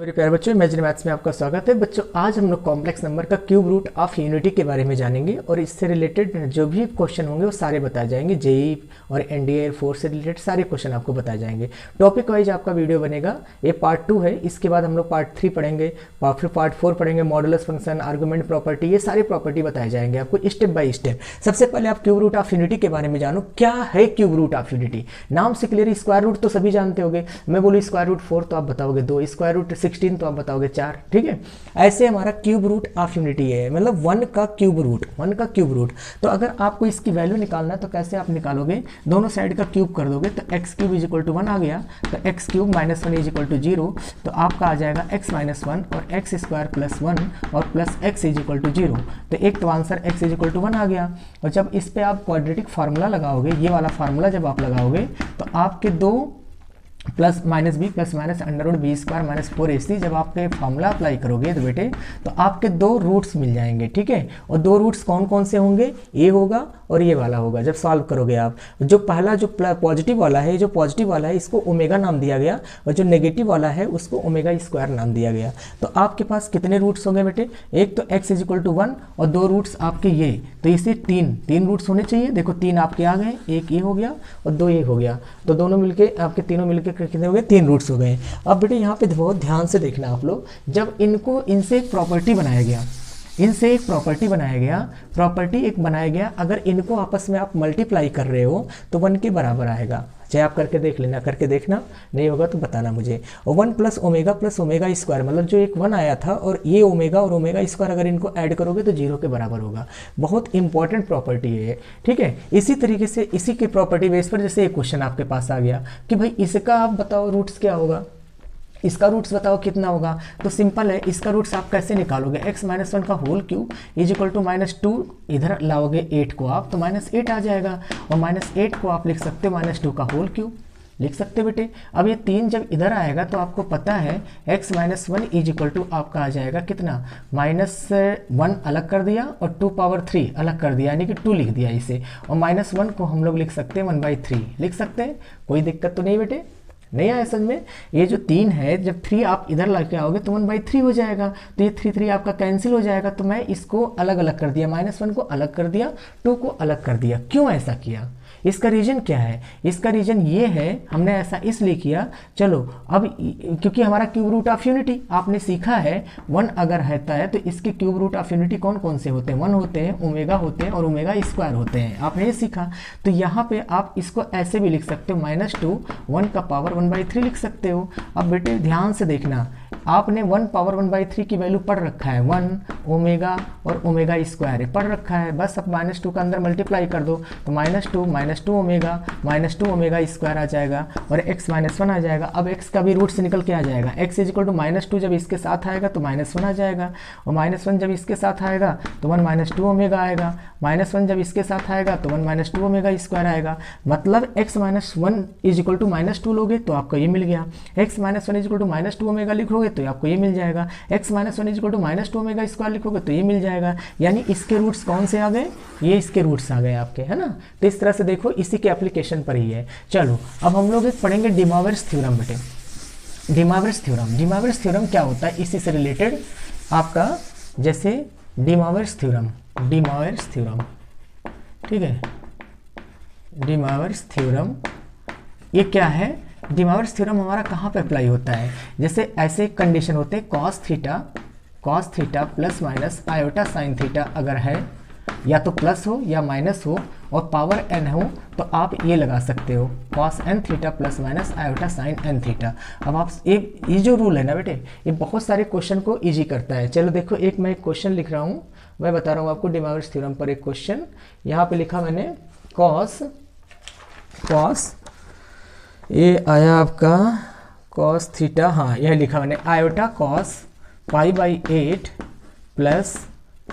मेरे प्यारे बच्चों, इमेजिनरी मैथ्स में आपका स्वागत है। बच्चों, आज हम लोग कॉम्प्लेक्स नंबर का क्यूब रूट ऑफ यूनिटी के बारे में जानेंगे और इससे रिलेटेड जो भी क्वेश्चन होंगे वो सारे बताए जाएंगे। जेई और एनडीए एयरफोर्स से रिलेटेड सारे क्वेश्चन आपको बताए जाएंगे। टॉपिक वाइज आपका वीडियो बनेगा। ये पार्ट 2 है। इसके बाद हम लोग पार्ट 3 पढ़ेंगे, फिर पार्ट 4 पढ़ेंगे। मॉडुलस फंक्शन, आर्गुमेंट प्रॉपर्टी, ये सारी प्रॉपर्टी बताए जाएंगे आपको स्टेप बाय स्टेप। सबसे पहले आप क्यूब रूट ऑफ यूनिटी के बारे में जानो। क्या है क्यूब रूट ऑफ यूनिटी? नाम से क्लियर। स्क्वायर रूट तो सभी जानते होंगे। मैं बोलूँ स्क्वायर रूट 4 तो आप बताओगे 2, स्क्वायर रूट 16 तो आप बताओगे 4। ठीक है, ऐसे हमारा क्यूब रूट ऑफ यूनिटी है, मतलब 1 का क्यूब रूट, 1 का क्यूब रूट। तो अगर आपको इसकी वैल्यू निकालना है तो कैसे आप निकालोगे? दोनों साइड का क्यूब कर दोगे तो x cube is equal to 1 आ गया, तो x cube minus 1 is equal to 0, तो आपका आ जाएगा एक्स माइनस 1 और एक्स स्क्वायर प्लस 1 और plus x is equal to 0। तो एक तो answer x is equal to 1 आ गया। और जब इस पे आप क्वाड्रेटिक फार्मूला लगाओगे, ये वाला फार्मूला जब आप लगाओगे तो आपके दो plus minus b plus minus under root b square minus 4ac जब आप पे फॉर्मूला अप्लाई करोगे तो बेटे तो आपके दो रूट्स मिल जाएंगे। ठीक है, और दो रूट्स कौन कौन से होंगे? ये होगा और ये वाला होगा। जब सॉल्व करोगे आप, जो पहला जो पॉजिटिव वाला है, जो पॉजिटिव वाला है इसको ओमेगा नाम दिया गया और जो नेगेटिव वाला है उसको ओमेगा स्क्वायर नाम दिया गया। तो आपके पास कितने रूट्स होंगे बेटे? एक तो एक्स इज इक्वल टू 1 और दो रूट्स आपके ये, तो इसे तीन रूट्स होने चाहिए। देखो 3 आपके आ गए, एक ये हो गया और 2 ये हो गया, तो दोनों मिलके आपके तीनों मिलके कितने हो गए? 3 रूट्स हो गए। अब बेटे यहाँ पे बहुत ध्यान से देखना आप लोग। जब इनसे एक प्रॉपर्टी बनाया गया, प्रॉपर्टी एक बनाया गया, अगर इनको आपस में आप मल्टीप्लाई कर रहे हो तो 1 के बराबर आएगा। चाहे आप करके देख लेना, करके देखना, नहीं होगा तो बताना मुझे। और 1 प्लस ओमेगा स्क्वायर, मतलब जो एक 1 आया था और ये ओमेगा और ओमेगा स्क्वायर अगर इनको ऐड करोगे तो 0 के बराबर होगा। बहुत इंपॉर्टेंट प्रॉपर्टी है। ठीक है, इसी तरीके से इसी की प्रॉपर्टी बेस पर जैसे एक क्वेश्चन आपके पास आ गया कि भाई इसका आप बताओ रूट्स क्या होगा, इसका रूट्स बताओ कितना होगा। तो सिंपल है, इसका रूट्स आप कैसे निकालोगे? x माइनस 1 का whole cube is equal to -2, इधर लाओगे 8 को आप तो -8 आ जाएगा, और -8 को आप लिख सकते हो -2 का होल क्यूब लिख सकते हो बेटे। अब ये 3 जब इधर आएगा तो आपको पता है x minus 1 is equal to आपका आ जाएगा कितना? -1 अलग कर दिया और 2 पावर 3 अलग कर दिया, यानी कि 2 लिख दिया इसे, और -1 को हम लोग लिख सकते हैं 1/3 लिख सकते हैं। कोई दिक्कत तो नहीं बेटे? नहीं आया समझ में? ये जो 3 है, जब 3 आप इधर लेके आओगे तो 1/3 हो जाएगा, तो ये 3 आपका कैंसिल हो जाएगा। तो मैं इसको अलग अलग कर दिया, -1 को अलग कर दिया, 2 को अलग कर दिया। क्यों ऐसा किया? इसका रीजन क्या है? इसका रीजन ये है, हमने ऐसा इसलिए किया, चलो अब क्योंकि हमारा क्यूब रूट ऑफ यूनिटी आपने सीखा है, 1 अगर रहता है तो इसके क्यूब रूट ऑफ यूनिटी कौन कौन से होते हैं? 1 होते हैं, ओमेगा होते हैं और ओमेगा स्क्वायर होते हैं। आपने ये सीखा। तो यहाँ पे आप इसको ऐसे भी लिख सकते हो, -2 1 का पावर 1/3 लिख सकते हो। अब बेटे ध्यान से देखना, आपने 1 पावर 1/3 की वैल्यू पढ़ रखा है, 1 ओमेगा और ओमेगा स्क्वायर पढ़ रखा है। बस अब -2 का अंदर मल्टीप्लाई कर दो तो -2 ओमेगा स्क्वायर आ जाएगा और x माइनस 1 आ जाएगा। अब x का भी रूट से निकल के आ जाएगा, x इज इक्वल टू -2 जब इसके साथ आएगा तो -1 आ जाएगा, और -1 जब इसके साथ आएगा तो 1 -2 ओमेगा आएगा, -1 जब इसके साथ आएगा तो 1 -2 ओमेगा स्क्वायर आएगा। मतलब x minus 1 is equal to -2 लोगे तो आपको ये मिल गया, x minus 1 is equal to -2 omega लिखोगे तो आपको ये मिल जाएगा, x minus 1 is equal to -2 omega square लिखोगे तो ये मिल जाएगा। यानी इसके रूट्स कौन से आ गए? ये इसके रूट्स आ गए आपके, है ना? तो इस तरह से देखो, इसी के एप्लीकेशन पर ही है। चलो अब हम लोग पढ़ेंगे डी मॉर्गन्स थ्योरम बेटे। डी मॉर्गन्स थ्योरम क्या होता है? इसी से रिलेटेड आपका जैसे डी मॉर्गन्स थ्योरम, ठीक है, डी मॉर्गन्स थ्योरम ये क्या है? डी मॉर्गन्स थ्योरम हमारा कहाँ पे अप्लाई होता है? जैसे ऐसे कंडीशन होते हैं, cos theta plus minus iota sine theta अगर है, या तो प्लस हो या माइनस हो और पावर n हो तो आप ये लगा सकते हो, cos n theta plus minus iota sine n theta. अब आप ये जो रूल है ना बेटे, ये बहुत सारे क्वेश्चन को इजी करता है। चलो देखो, मैं एक क्वेश्चन लिख रहा हूँ, मैं बता रहा हूँ आपको डी मॉर्गन्स थ्योरम पर एक क्वेश्चन। यहाँ पे लिखा मैंने cos ये आया आपका cos थीटा, हाँ यह लिखा मैंने, आयोटा cos π/8 प्लस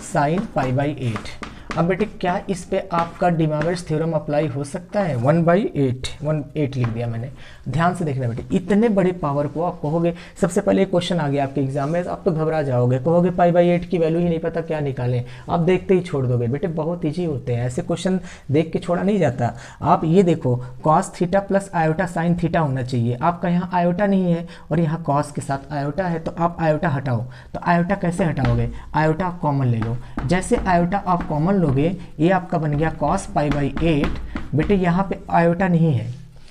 साइन π/8। अब बेटे क्या इस पे आपका डिमॉर्गन्स थ्योरम अप्लाई हो सकता है? 1/8 लिख दिया मैंने। ध्यान से देखना बेटे, इतने बड़े पावर को आप कहोगे, सबसे पहले क्वेश्चन आ गया आपके एग्जाम में, आप तो घबरा जाओगे, कहोगे π/8 की वैल्यू ही नहीं पता क्या निकालें, आप देखते ही छोड़ दोगे। बेटे बहुत ईजी होते हैं, ऐसे क्वेश्चन देख के छोड़ा नहीं जाता। आप ये देखो cos theta plus iota sine theta होना चाहिए, आपका यहाँ आयोटा नहीं है और यहाँ cos के साथ आयोटा है, तो आप आयोटा हटाओ। तो आयोटा कैसे हटाओगे? आयोटा आप कॉमन ले लो, जैसे आयोटा आप कॉमन लोगे ये आपका बन गया cos π/8। बेटे यहाँ पे आयोटा नहीं है,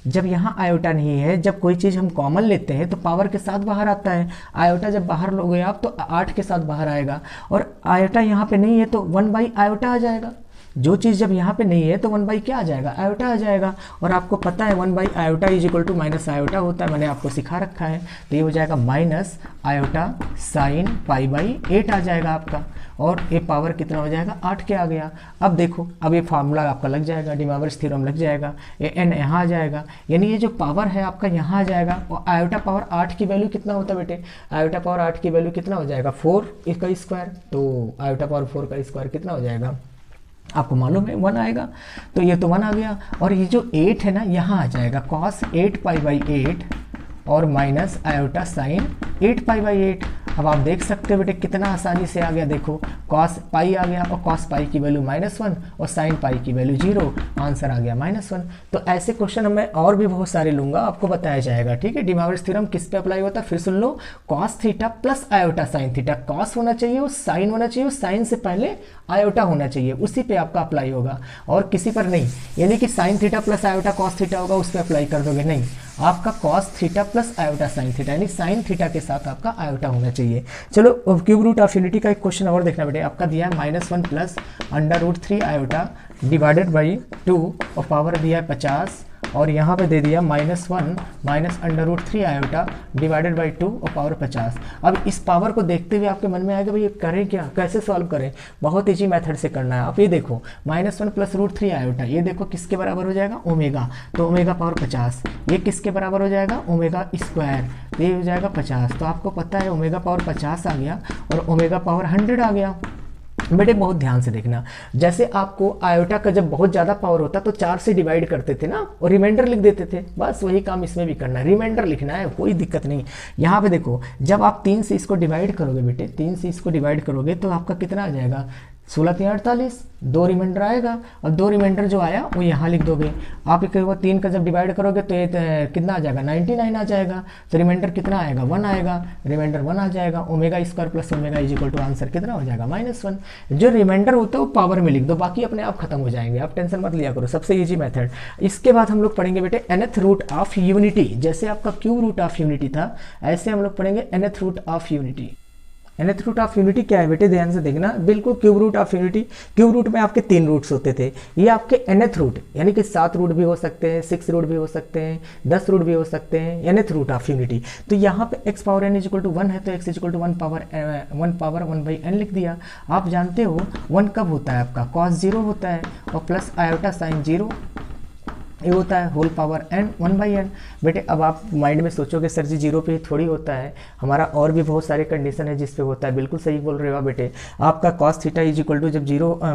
जब यहाँ आयोटा नहीं है, जब कोई चीज़ हम कॉमन लेते हैं तो पावर के साथ बाहर आता है। आयोटा जब बाहर लोगे आप तो 8 के साथ बाहर आएगा, और आयोटा यहाँ पे नहीं है तो 1/आयोटा आ जाएगा। जो चीज़ जब यहाँ पे नहीं है तो 1/ क्या आ जाएगा? आयोटा आ जाएगा। और आपको पता है 1/आयोटा is equal to minus iota होता है, मैंने आपको सिखा रखा है। तो ये हो जाएगा माइनस आयोटा साइन π/8 आ जाएगा आपका, और ये पावर कितना हो जाएगा? 8 के आ गया। अब देखो, अब ये फार्मूला आपका लग जाएगा, डिमॉर्गन्स थ्योरम लग जाएगा, ये n यहाँ आ जाएगा, यानी ये जो पावर है आपका यहाँ आ जाएगा। और आयोटा पावर 8 की वैल्यू कितना होता है बेटे? आयोटा पावर 8 की वैल्यू कितना हो जाएगा? 4 का स्क्वायर। तो आयोटा पावर 4 का स्क्वायर कितना हो जाएगा? आपको मालूम है 1 आएगा, तो ये तो 1 आ गया। और ये जो 8 है ना, यहाँ आ जाएगा cos 8 π/8 और माइनस आयोटा साइन 8 π/8। अब आप देख सकते हो बेटे कितना आसानी से आ गया, देखो cos पाई आ गया, और cos पाई की वैल्यू -1 और sin पाई की वैल्यू 0, आंसर आ गया -1। तो ऐसे क्वेश्चन मैं और भी बहुत सारे लूंगा, आपको बताया जाएगा, ठीक है। डिमॉर्गन्स थ्योरम किस पे अप्लाई होता है फिर सुन लो, cos theta plus iota sine theta, cos होना चाहिए और sin होना चाहिए, साइन से पहले आयोटा होना चाहिए, उसी पे आपका अप्लाई होगा और किसी पर नहीं। यानी कि sin theta plus iota cos theta होगा, उस पर अप्लाई कर दोगे, नहीं, आपका cos theta plus iota sine theta, यानी sin थीटा के साथ आपका आयोटा होना चाहिए। चलो क्यूब रूट ऑफ यूनिटी का एक क्वेश्चन और देखना बेटे, आपका दिया है -1 प्लस √3 आयोटा डिवाइडेड बाई 2 और पावर दिया है 50, और यहाँ पे दे दिया -1 माइनस √3 आयोटा डिवाइडेड बाई 2 और पावर 50। अब इस पावर को देखते हुए आपके मन में आएगा भाई ये करें क्या, कैसे सॉल्व करें? बहुत इजी मेथड से करना है। आप ये देखो -1 प्लस √3 आयोटा, ये देखो किसके बराबर हो जाएगा? ओमेगा, तो ओमेगा पावर 50। ये किसके बराबर हो जाएगा? ओमेगा स्क्वायर, तो ये हो जाएगा 50। तो आपको पता है ओमेगा पावर 50 आ गया और ओमेगा पावर 100 आ गया। बेटे बहुत ध्यान से देखना, जैसे आपको आयोटा का जब बहुत ज़्यादा पावर होता तो 4 से डिवाइड करते थे ना और रिमाइंडर लिख देते थे, बस वही काम इसमें भी करना है, रिमाइंडर लिखना है, कोई दिक्कत नहीं। यहाँ पे देखो जब आप 3 से इसको डिवाइड करोगे बेटे, 3 से इसको डिवाइड करोगे तो आपका कितना आ जाएगा? 16×3 = 48, 2 रिमाइंडर आएगा और 2 रिमाइंडर जो आया वो यहाँ लिख दोगे। आप 3 का जब डिवाइड करोगे तो ये कितना आ जाएगा? 99 आ जाएगा। तो रिमाइंडर कितना आएगा? 1 आएगा, रिमाइंडर 1 आ जाएगा। Omega square plus omega is equal to answer कितना हो जाएगा? -1। जो रिमाइंडर होता है वो पावर में लिख दो, बाकी अपने आप खत्म हो जाएंगे, आप टेंशन मत लिया करो, सबसे ईजी मेथड। इसके बाद हम लोग पढ़ेंगे बेटे nth रूट ऑफ यूनिटी, जैसे आपका क्यूब रूट ऑफ यूनिटी था ऐसे हम लोग पढ़ेंगे nth root of unity. nth root of unity क्या है बेटे? ध्यान से देखना, बिल्कुल cube root of unity. Cube root में आपके 3 रूट्स होते थे, ये आपके nth रूट यानी कि 7 रूट भी हो सकते हैं, 6 रूट भी हो सकते हैं, 10 रूट भी हो सकते हैं, nth रूट ऑफ यूनिटी। तो यहाँ पे x power n equal to 1 है तो x equal to 1 power 1/n लिख दिया। आप जानते हो 1 कब होता है आपका? cos 0 होता है और प्लस आयोटा साइन 0 ये होता है होल पावर n 1/n। बेटे अब आप माइंड में सोचोगे सर जी 0 पे ही थोड़ी होता है, हमारा और भी बहुत सारे कंडीशन है जिस पे होता है। बिल्कुल सही बोल रहे हो बेटे, आपका cos theta is equal to जब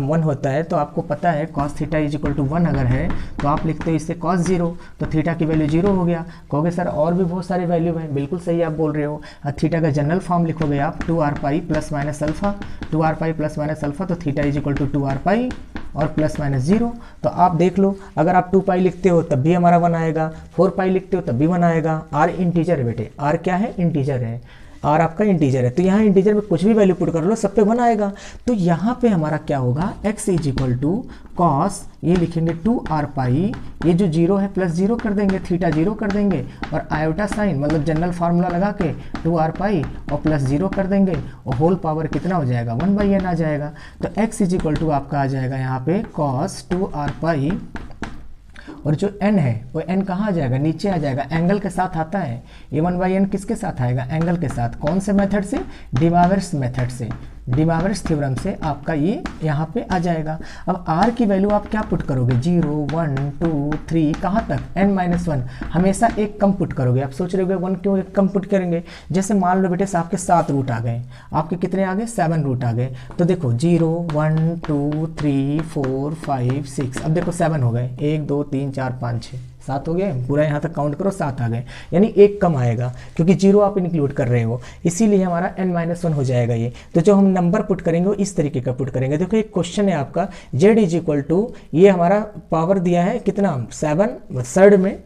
1 होता है तो आपको पता है cos theta is equal to 1 अगर है तो आप लिखते हो इससे cos 0, तो थीटा की वैल्यू 0 हो गया। कहोगे सर और भी बहुत सारे वैल्यू हैं, बिल्कुल सही आप बोल रहे हो। थीटा का जनरल फॉर्म लिखोगे आप 2r pi plus minus alpha, 2r pi plus minus alpha, तो theta is equal to 2r pi और प्लस माइनस 0। तो आप देख लो अगर आप 2 पाई लिखते हो तब भी हमारा 1 आएगा, 4 पाई लिखते हो तब भी 1 आएगा। r इंटीजर है बेटे, r क्या है? इंटीजर है, r आपका इंटीजर है, तो यहाँ इंटीजर में कुछ भी वैल्यू पुट कर लो सब पे 1 आएगा। तो यहाँ पे हमारा क्या होगा? x is equal to cos, ये लिखेंगे 2r पाई, ये जो 0 है प्लस 0 कर देंगे, थीटा 0 कर देंगे और आयोटा साइन मतलब जनरल फार्मूला लगा के 2r पाई और प्लस 0 कर देंगे और होल पावर कितना हो जाएगा? 1/n आ जाएगा। तो x इज इक्वल टू आपका आ जाएगा यहाँ पे cos 2r पाई, और जो n है वो n कहाँ आ जाएगा? नीचे आ जाएगा, एंगल के साथ आता है। ये 1/n किसके साथ आएगा? एंगल के साथ। कौन से मेथड से? डिमॉर्गन्स मेथड से। डिमॉर्गन्स थ्योरम से आपका ये यहाँ पे आ जाएगा। अब r की वैल्यू आप क्या पुट करोगे, 0 1 2 3 कहाँ तक, n-1 हमेशा एक कम पुट करोगे। आप सोच रहे हो 1 क्यों एक कम पुट करेंगे, जैसे मान लो बेटे आपके 7 रूट आ गए, आपके कितने आ गए 7 रूट आ गए, तो देखो 0 1 2 3 4 5 6, अब देखो 7 हो गए, 1 2 3 4 5 6 7 हो गए, पूरा यहाँ तक काउंट करो 7 आ गए, यानी एक कम आएगा क्योंकि 0 आप इंक्लूड कर रहे हो, इसीलिए हमारा n-1 हो जाएगा ये। तो जो हम नंबर पुट करेंगे वो इस तरीके का पुट करेंगे। देखो एक क्वेश्चन है आपका z इज इक्वल टू, ये हमारा पावर दिया है कितना 7, सर्ड में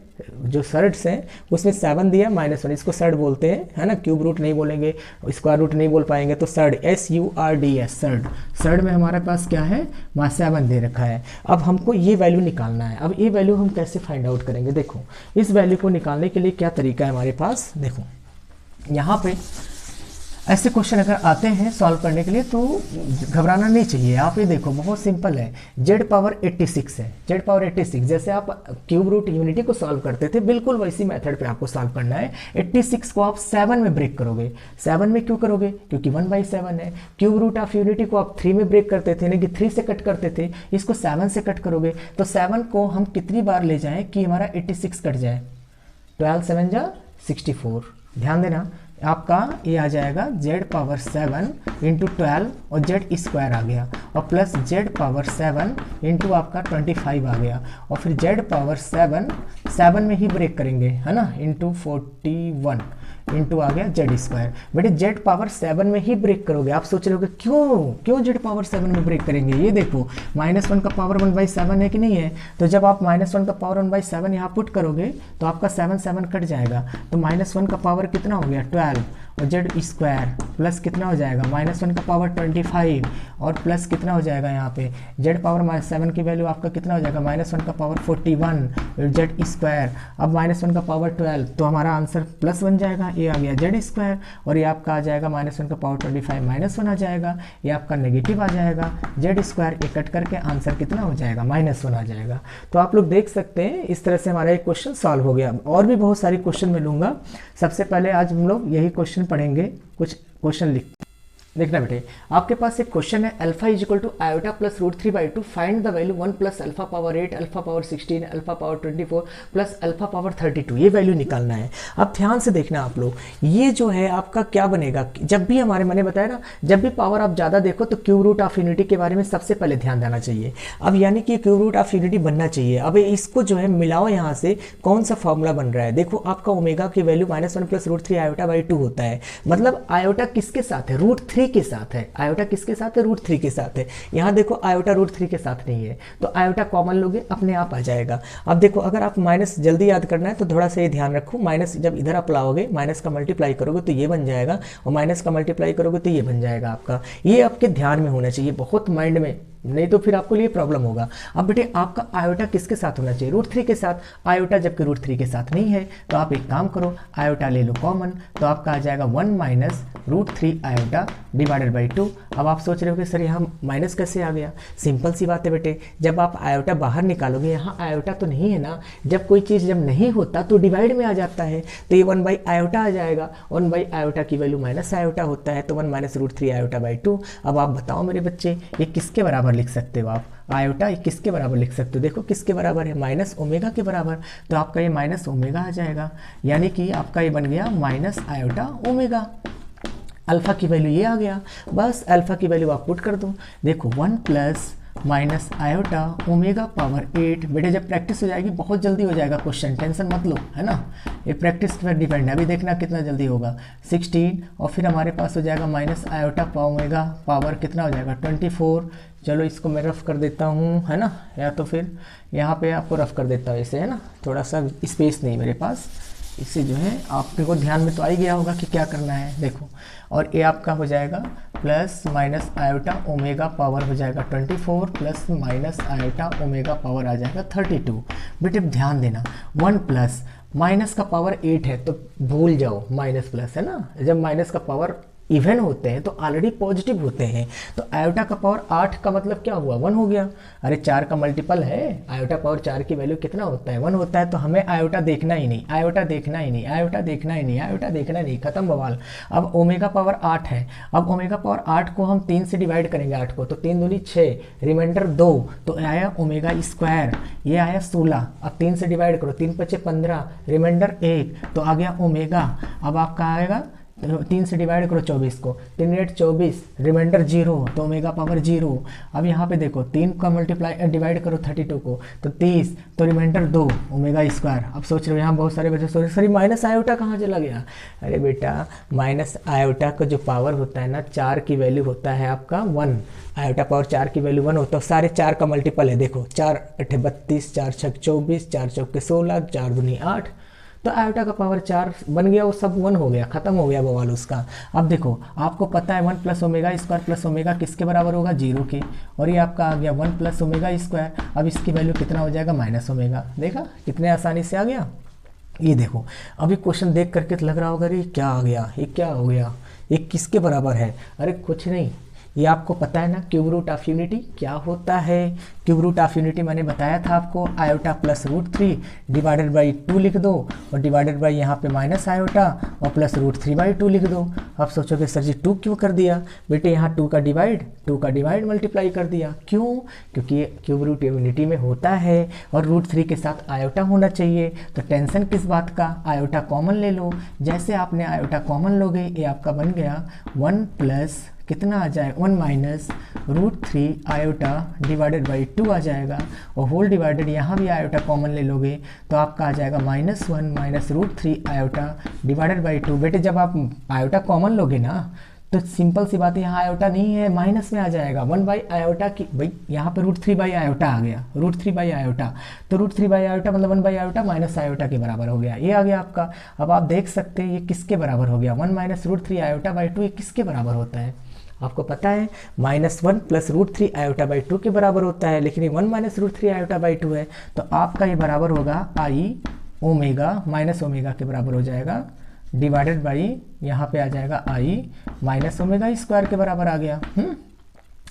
जो सर्ड्स हैं उसमें 7 दिया -1, इसको सर्ड बोलते हैं, है ना, क्यूब रूट नहीं बोलेंगे, स्क्वायर रूट नहीं बोल पाएंगे, तो सर्ड SURDS सर्ड, सर्ड में हमारे पास क्या है वहाँ 7 दे रखा है। अब हमको ये वैल्यू निकालना है। अब ये वैल्यू हम कैसे फाइंड आउट करेंगे, देखो इस वैल्यू को निकालने के लिए क्या तरीका है हमारे पास। देखो यहाँ पे ऐसे क्वेश्चन अगर आते हैं सॉल्व करने के लिए तो घबराना नहीं चाहिए। आप ये देखो बहुत सिंपल है, z पावर 86 है, z पावर 86 जैसे आप क्यूब रूट यूनिटी को सॉल्व करते थे बिल्कुल वैसी मेथड पे आपको सॉल्व करना है। 86 को आप 7 में ब्रेक करोगे, 7 में क्यों करोगे क्योंकि 1/7 है। क्यूब रूट ऑफ यूनिटी को आप 3 में ब्रेक करते थे, यानी कि 3 से कट करते थे, इसको 7 से कट करोगे, तो 7 को हम कितनी बार ले जाएं कि हमारा 86 कट जाए, 12 7 जा 64। ध्यान देना आपका ये आ जाएगा z पावर 7 इंटू 12 और z स्क्वायर आ गया, और प्लस z पावर 7 इंटू आपका 25 आ गया, और फिर z पावर 7 में ही ब्रेक करेंगे, है ना, इंटू 41 इंटू आ गया z स्क्वायर। बेटे z पावर 7 में ही ब्रेक करोगे। आप सोच रहे हो क्यों z पावर 7 में ब्रेक करेंगे, ये देखो -1 का पावर 1/7 है कि नहीं है, तो जब आप -1 का पावर 1/7 यहाँ पुट करोगे तो आपका 7 कट जाएगा, तो -1 का पावर कितना हो गया 12 और z स्क्वायर प्लस कितना हो जाएगा -1 का पावर 25 और प्लस कितना हो जाएगा यहाँ पे z पावर 7 की वैल्यू आपका कितना हो जाएगा -1 का पावर 41 z स्क्वायर, अब -1 का पावर 12, तो हमारा आंसर प्लस बन जाएगा, ये आ गया z स्क्वायर, और ये आपका आ जाएगा -1 का पावर 25 -1 आ जाएगा, ये आपका नेगेटिव आ जाएगा, z स्क्वायर ये कट करके आंसर कितना हो जाएगा -1 आ जाएगा। तो आप लोग देख सकते हैं इस तरह से हमारा एक क्वेश्चन सॉल्व हो गया। और भी बहुत सारे क्वेश्चन मैं लूँगा, सबसे पहले आज हम लोग यही क्वेश्चन पढ़ेंगे। कुछ क्वेश्चन देखना बेटे, आपके पास एक क्वेश्चन है alpha is equal to iota plus √3/2 find the value 1 plus alpha power 8 alpha power 16 alpha power 24 plus alpha power 32, ये वैल्यू निकालना है। अब ध्यान से देखना आप लोग, ये जो है आपका क्या बनेगा, जब भी हमारे मैंने बताया ना, जब भी पावर आप ज़्यादा देखो तो क्यूब रूट ऑफ यूनिटी के बारे में सबसे पहले ध्यान देना चाहिए। अब यानी कि क्यूब रूट ऑफ यूनिटी बनना चाहिए। अब इसको जो है मिलाओ, यहाँ से कौन सा फॉर्मूला बन रहा है, देखो आपका ओमेगा की वैल्यू -1 प्लस √3 आयोटा/2 होता है, मतलब आयोटा किसके साथ है, √3 के साथ है। आयोटा किसके साथ है, √3 के साथ है। यहाँ देखो आयोटा √3 के साथ नहीं है, तो आयोटा कॉमन लोगे अपने आप आ जाएगा। अब देखो अगर आप माइनस जल्दी याद करना है तो थोड़ा सा ये ध्यान रखो, माइनस जब इधर आप लाओगे माइनस का मल्टीप्लाई करोगे तो ये बन जाएगा, और माइनस का मल्टीप्लाई करोगे तो ये बन जाएगा आपका। ये आपके ध्यान में होना चाहिए, बहुत माइंड में, नहीं तो फिर आपको लिए प्रॉब्लम होगा। अब बेटे आपका आयोटा किसके साथ होना चाहिए, √3 के साथ। आयोटा जबकि √3 के साथ नहीं है, तो आप एक काम करो, आयोटा ले लो कॉमन, तो आपका आ जाएगा 1 माइनस √3 आयोटा डिवाइडेड बाई 2। अब आप सोच रहे हो कि सर यहाँ माइनस कैसे आ गया, सिंपल सी बात है बेटे, जब आप आयोटा बाहर निकालोगे, यहाँ आयोटा तो नहीं है ना, जब कोई चीज़ जब नहीं होता तो डिवाइड में आ जाता है, तो ये 1 बाई आयोटा आ जाएगा, 1 बाई आयोटा की वैल्यू माइनस आयोटा होता है, तो 1 माइनस √3 आयोटा बाई 2। अब आप बताओ मेरे बच्चे, ये किसके बराबर लिख सकते हो आप, आयोटा किसके बराबर लिख सकते हो, देखो किसके बराबर है, माइनस ओमेगा के बराबर, तो आपका ये माइनस ओमेगा आ जाएगा, यानी कि आपका ये बन गया माइनस आयोटा ओमेगा। अल्फा की वैल्यू ये आ गया, बस अल्फा की वैल्यू आप पुट कर दो, देखो 1 plus minus iota omega power 8। बेटे जब प्रैक्टिस हो जाएगी बहुत जल्दी हो जाएगा क्वेश्चन, टेंशन मत लो, है ना, ये प्रैक्टिस पर डिपेंड है। अभी देखना कितना जल्दी होगा, 16, और फिर हमारे पास हो जाएगा माइनस आयोटा ओमेगा पावर कितना हो जाएगा 24। चलो इसको मैं रफ़ कर देता हूँ, है ना, या तो फिर यहाँ पे आपको रफ़ कर देता हूँ इसे, है ना, थोड़ा सा स्पेस नहीं मेरे पास, इससे जो है आपको ध्यान में तो आ ही गया होगा कि क्या करना है। देखो, और ये आपका हो जाएगा plus minus iota omega power हो जाएगा 24 plus minus iota omega power आ जाएगा 32। बेटे ध्यान देना, 1 प्लस माइनस का पावर 8 है तो भूल जाओ, माइनस प्लस है ना, जब माइनस का पावर इवन होते हैं तो ऑलरेडी पॉजिटिव होते हैं। तो आयोटा का पावर 8 का मतलब क्या हुआ, 1 हो गया। अरे 4 का मल्टीपल है, आयोटा पावर 4 की वैल्यू कितना होता है, 1 होता है। तो हमें आयोटा देखना ही नहीं, आयोटा देखना ही नहीं, आयोटा देखना ही नहीं, आयोटा देखना ही नहीं, खत्म बवाल। अब ओमेगा पावर 8 है, अब ओमेगा पावर 8 को हम 3 से डिवाइड करेंगे 8 को, तो 3 दूनी 6, रिमाइंडर 2, तो आया ओमेगा स्क्वायर, ये आया 16। अब 3 से डिवाइड करो, 3 × 5 = 15, रिमाइंडर 1, तो आ गया ओमेगा। अब आपका आएगा 3 से डिवाइड करो 24 को, 3 × 8 = 24, रिमाइंडर 0, तो ओमेगा पावर 0। अब यहाँ पे देखो 3 का मल्टीप्लाई डिवाइड करो 32 को, तो 30, तो रिमाइंडर 2, ओमेगा स्क्वायर। अब सोच रहे हो यहाँ बहुत सारे बच्चे सोच रहे सर माइनस आयोटा कहाँ चला गया। अरे बेटा माइनस आयोटा का जो पावर होता है ना, 4 की वैल्यू होता है आपका 1, आयोटा पावर 4 की वैल्यू 1 होता है, सारे 4 का मल्टीपल है। देखो 4 × 8 = 32, 4 × 6 = 24, 4 × 4 = 16, 4 दूनी 8, तो आयोटा का पावर 4 बन गया, वो सब 1 हो गया, खत्म हो गया बवाल उसका। अब देखो आपको पता है 1 + ओमेगा स्क्वायर प्लस ओमेगा किसके बराबर होगा, 0 के, और ये आपका आ गया 1 + ओमेगा स्क्वायर। अब इसकी वैल्यू कितना हो जाएगा, माइनस ओमेगा। देखा कितने आसानी से आ गया। ये देखो अभी क्वेश्चन देख करके तो लग रहा होगा ये क्या आ गया, ये क्या हो गया, ये किसके बराबर है। अरे कुछ नहीं, ये आपको पता है ना क्यूब रूट ऑफ यूनिटी क्या होता है। क्यूब रूट ऑफ यूनिटी मैंने बताया था आपको, आयोटा प्लस √3 डिवाइडेड बाई 2 लिख दो, और डिवाइडेड बाई यहाँ पे माइनस आयोटा और प्लस √3/2 लिख दो। अब सोचोगे सर जी 2 क्यों कर दिया, बेटे यहाँ 2 का डिवाइड मल्टीप्लाई कर दिया, क्यों, क्योंकि ये क्यूब रूट यूनिटी में होता है और √3 के साथ आयोटा होना चाहिए। तो टेंशन किस बात का, आयोटा कॉमन ले लो। जैसे आपने आयोटा कॉमन लोगे, ये आपका बन गया 1 प्लस कितना आ जाएगा, 1 - √3 आयोटा डिवाइडेड बाई 2 आ जाएगा, और होल डिवाइडेड यहाँ भी आयोटा कॉमन ले लोगे तो आपका आ जाएगा -1 - √3 आयोटा डिवाइडेड बाई 2। बेटे जब आप आयोटा कॉमन लोगे ना तो सिंपल सी बात है, यहाँ आयोटा नहीं है, माइनस में आ जाएगा 1/आयोटा की, भाई यहाँ पे √3/आयोटा आ गया, √3/आयोटा, तो √3/आयोटा मतलब 1/आयोटा माइनस आयोटा के बराबर हो गया, ये आ गया आपका। अब आप देख सकते हैं ये किसके बराबर हो गया, 1 - √3 आयोटा बाई 2, ये किसके बराबर होता है, आपको पता है -1 + √3 आयोटा बाई 2 के बराबर होता है, लेकिन ये 1 - √3 आयोटा बाई 2 है, तो आपका ये बराबर होगा आई ओमेगा माइनस ओमेगा के बराबर हो जाएगा, डिवाइडेड बाई यहाँ पे आ जाएगा आई माइनस ओमेगा स्क्वायर के बराबर आ गया।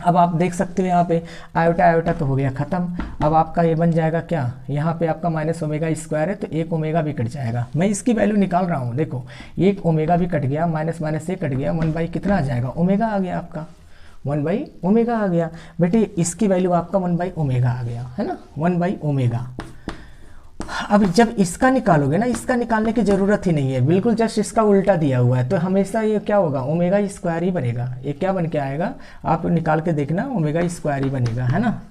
अब आप देख सकते हो यहाँ पे आयोटा आयोटा तो हो गया ख़त्म। अब आपका ये बन जाएगा क्या, यहाँ पे आपका माइनस ओमेगा स्क्वायर है तो एक ओमेगा भी कट जाएगा, मैं इसकी वैल्यू निकाल रहा हूँ। देखो एक ओमेगा भी कट गया, माइनस माइनस से कट गया, 1 बाई कितना आ जाएगा, ओमेगा आ गया आपका, 1 बाई ओमेगा आ गया। बेटे इसकी वैल्यू आपका 1 बाई ओमेगा आ गया है ना, 1 बाई ओमेगा। अब जब इसका निकालोगे ना, इसका निकालने की ज़रूरत ही नहीं है, बिल्कुल जस्ट इसका उल्टा दिया हुआ है, तो हमेशा ये क्या होगा, ओमेगा स्क्वायर ही बनेगा। ये क्या बन के आएगा, आप निकाल के देखना, ओमेगा स्क्वायर ही बनेगा है ना,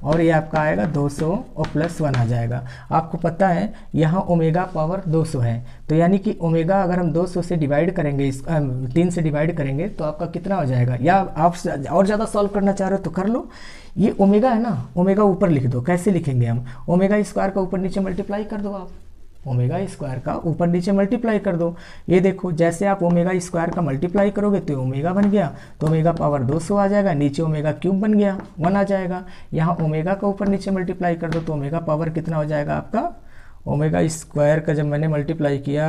और ये आपका आएगा 200 और +1 आ जाएगा। आपको पता है यहाँ ओमेगा पावर 200 है, तो यानी कि ओमेगा अगर हम 200 से डिवाइड करेंगे, 3 से डिवाइड करेंगे तो आपका कितना हो जाएगा, या आप और ज़्यादा सॉल्व करना चाह रहे हो तो कर लो। ये ओमेगा है ना, ओमेगा ऊपर लिख दो, कैसे लिखेंगे हम, ओमेगा स्क्वायर का ऊपर नीचे मल्टीप्लाई कर दो, आप ओमेगा स्क्वायर का ऊपर नीचे मल्टीप्लाई कर दो। ये देखो जैसे आप ओमेगा स्क्वायर का मल्टीप्लाई करोगे तो ओमेगा बन गया, तो ओमेगा पावर 200 आ जाएगा, नीचे ओमेगा क्यूब बन गया 1 आ जाएगा। यहाँ ओमेगा का ऊपर नीचे मल्टीप्लाई कर दो तो ओमेगा पावर कितना हो जाएगा आपका, ओमेगा स्क्वायर का जब मैंने मल्टीप्लाई किया,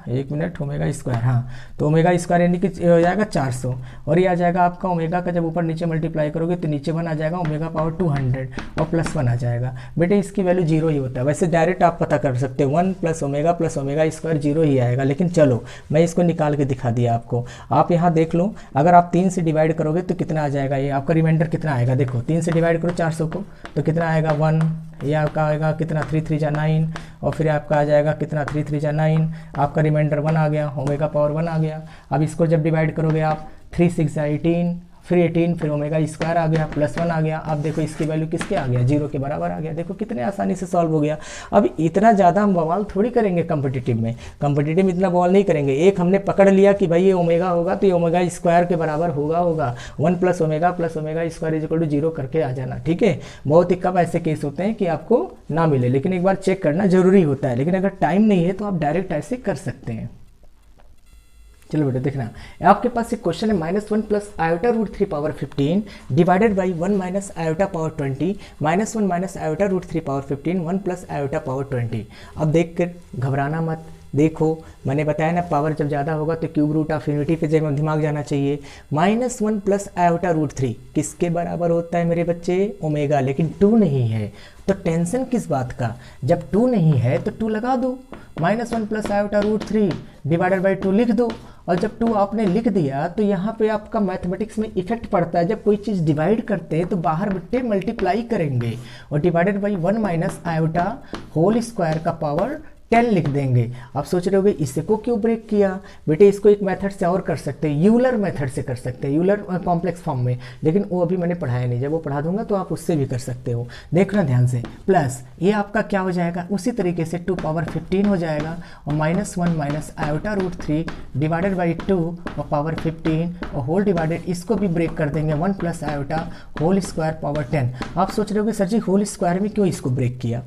1 मिनट, ओमेगा स्क्वायर, हाँ, तो ओमेगा स्क्वायर यानी कि हो जाएगा 400, और ये आ जाएगा आपका ओमेगा का जब ऊपर नीचे मल्टीप्लाई करोगे तो नीचे 1 आ जाएगा, ओमेगा पावर 200 और +1 आ जाएगा। बेटे इसकी वैल्यू 0 ही होता है, वैसे डायरेक्ट आप पता कर सकते हो 1 + ओमेगा स्क्वायर 0 ही आएगा, लेकिन चलो मैं इसको निकाल के दिखा दिया आपको। आप यहाँ देख लो, अगर आप 3 से डिवाइड करोगे तो कितना आ जाएगा, ये आपका रिमाइंडर कितना आएगा, देखो 3 से डिवाइड करो 400 को तो कितना आएगा 1, ये आपका आएगा कितना 3 × 3 = 9, और फिर आपका आ जाएगा कितना 3 × 3 = 9, आपका रिमाइंडर 1 आ गया, ओमेगा पावर 1 आ गया। अब इसको जब डिवाइड करोगे आप 3 × 6 = 18, फिर 18, फिर ओमेगा स्क्वायर आ गया, +1 आ गया। अब देखो इसकी वैल्यू किसके आ गया, 0 के बराबर आ गया। देखो कितने आसानी से सॉल्व हो गया। अब इतना ज़्यादा हम बवाल थोड़ी करेंगे कम्पिटिटिव में, कम्पिटिटिव में इतना बवाल नहीं करेंगे। एक हमने पकड़ लिया कि भाई ये ओमेगा होगा तो ये ओमेगा स्क्वायर के बराबर होगा 1 + ओमेगा स्क्वायर = 0 करके आ जाना, ठीक है। बहुत ही कम ऐसे केस होते हैं कि आपको ना मिले, लेकिन एक बार चेक करना जरूरी होता है। लेकिन अगर टाइम नहीं है तो आप डायरेक्ट ऐसे कर सकते हैं। चलो बेटा देखना, आपके पास एक क्वेश्चन है -1 + iota √3 power 15 divided by 1 - iota power 20 -1 - iota √3 power 15 1 + iota power 20। अब देख कर घबराना मत, देखो मैंने बताया ना, पावर जब ज़्यादा होगा तो क्यूब रूट ऑफ यूनिटी पे जब दिमाग जाना चाहिए। -1 प्लस आयोटा रूट 3 किसके बराबर होता है मेरे बच्चे? ओमेगा, लेकिन 2 नहीं है तो टेंशन किस बात का? जब 2 नहीं है तो 2 लगा दो, -1 plus iota root 3 divided by 2 लिख दो। और जब 2 आपने लिख दिया तो यहाँ पे आपका मैथमेटिक्स में इफेक्ट पड़ता है, जब कोई चीज़ डिवाइड करते हैं तो बाहर बेटे मल्टीप्लाई करेंगे और divided by 1 minus iota whole square का पावर 10 लिख देंगे। आप सोच रहे होगे इसको क्यों ब्रेक किया? बेटे इसको एक मेथड से और कर सकते हैं, यूलर मेथड से कर सकते हैं, यूलर कॉम्प्लेक्स फॉर्म में, लेकिन वो अभी मैंने पढ़ाया नहीं, जब वो पढ़ा दूंगा तो आप उससे भी कर सकते हो। देखना ध्यान से, प्लस ये आपका क्या हो जाएगा, उसी तरीके से 2 पावर 15 हो जाएगा और -1 minus iota root 3 divided by 2 और पावर 15 और होल डिवाइडेड, इसको भी ब्रेक कर देंगे 1 plus iota whole square power 10। आप सोच रहे होगे सर जी होल स्क्वायर में क्यों इसको ब्रेक किया?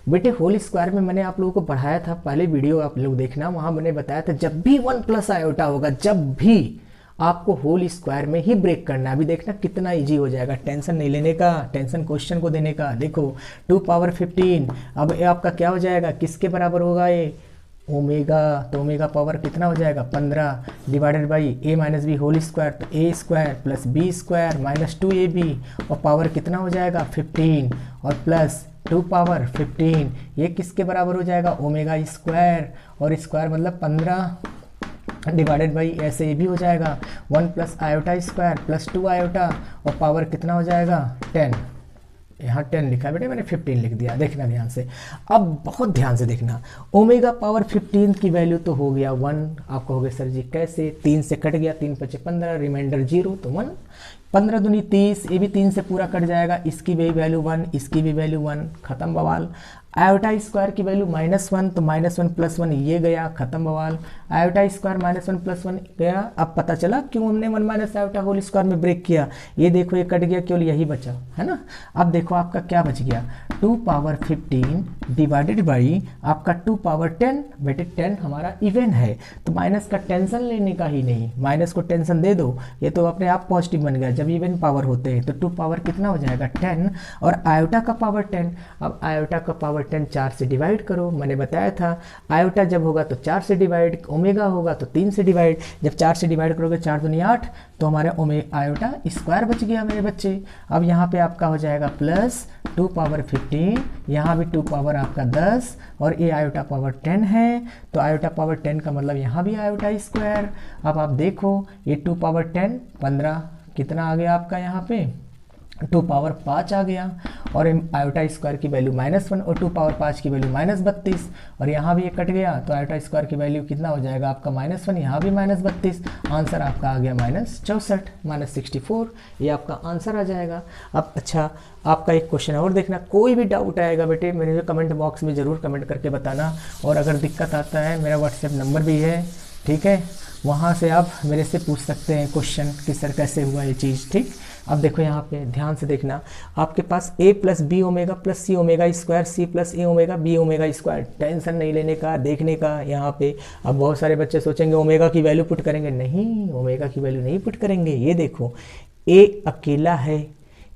बेटे होल स्क्वायर में मैंने आप लोगों को पढ़ाया था, पहले वीडियो आप लोग देखना, वहाँ मैंने बताया था जब भी 1 प्लस आयोटा होगा, जब भी आपको होल स्क्वायर में ही ब्रेक करना है। अभी देखना कितना इजी हो जाएगा, टेंशन नहीं लेने का, टेंशन क्वेश्चन को देने का। देखो 2 पावर 15, अब ये आपका क्या हो जाएगा, किसके बराबर होगा ये? ओमेगा, तो ओमेगा पावर कितना हो जाएगा 15 divided by a minus b whole square, तो a square plus b square minus 2ab और पावर कितना हो जाएगा 15 और प्लस 2 पावर 15, ये किसके बराबर हो जाएगा? ओमेगा स्क्वायर, और स्क्वायर मतलब 15 डिवाइडेड बाई ऐसे ये भी हो जाएगा 1 plus iota square plus 2 iota और पावर कितना हो जाएगा 10। यहाँ 10 लिखा है बेटे, मैंने 15 लिख दिया। देखना ध्यान से, अब बहुत ध्यान से देखना, ओमेगा पावर 15 की वैल्यू तो हो गया 1। आप कहोगे सर जी कैसे? 3 से कट गया, 3 × 5 = 15, रिमाइंडर 0 तो 1, 15 दूनी 30, ये भी 3 से पूरा कट जाएगा, इसकी भी वैल्यू 1, इसकी भी वैल्यू 1, खत्म बवाल। आयोटा स्क्वायर की वैल्यू -1, तो -1 + 1 ये गया, खत्म बवाल। आयोटा स्क्वायर -1 + 1 गया। अब पता चला क्यों हमने 1 माइनस आयोटा होल स्क्वायर में ब्रेक किया। ये देखो ये कट गया, केवल यही बचा है ना। अब देखो आपका क्या बच गया, 2 पावर 15 डिवाइडेड बाई आपका 2 पावर 10। बेटे 10 हमारा इवन है तो माइनस का टेंशन लेने का ही नहीं, माइनस को टेंशन दे दो, ये तो अपने आप पॉजिटिव बन गया जब इवन पावर होते हैं। तो 2 पावर कितना हो जाएगा 10 और आयोटा का पावर 10। अब आयोटा का पावर 10 4 से डिवाइड करो, मैंने बताया था आयोटा जब होगा तो 4 से डिवाइड, ओमेगा होगा तो 3 से डिवाइड। जब 4 से डिवाइड करोगे 4 दूनी 8, तो हमारे आयोटा स्क्वायर बच गया मेरे बच्चे। अब यहाँ पे आपका हो जाएगा प्लस 2 पावर 15, यहाँ भी 2 पावर आपका 10 और ये आयोटा पावर 10 है, तो आयोटा पावर 10 का मतलब यहाँ भी आयोटा स्क्वायर। अब आप देखो ये 2 पावर 10 15 कितना आ गया आपका यहाँ पे 2 पावर 5 आ गया, और आयोटा स्क्वायर की वैल्यू -1 और 2 पावर 5 की वैल्यू -32, और यहाँ भी ये कट गया तो आयोटा स्क्वायर की वैल्यू कितना हो जाएगा आपका -1, यहाँ भी -32। आंसर आपका आ गया -64 -64, ये आपका आंसर आ जाएगा। अब अच्छा आपका एक क्वेश्चन और देखना, कोई भी डाउट आएगा बेटे मेरे कमेंट बॉक्स में ज़रूर कमेंट करके बताना, और अगर दिक्कत आता है मेरा व्हाट्सएप नंबर भी है, ठीक है, वहाँ से आप मेरे से पूछ सकते हैं क्वेश्चन कि सर कैसे हुआ ये चीज़, ठीक। अब देखो यहाँ पे ध्यान से देखना, आपके पास a + b omega + c omega square c + a omega b omega square, tension नहीं लेने का, देखने का यहाँ पे। अब बहुत सारे बच्चे सोचेंगे ओमेगा की वैल्यू पुट करेंगे, नहीं ओमेगा की वैल्यू नहीं पुट करेंगे। ये देखो a अकेला है,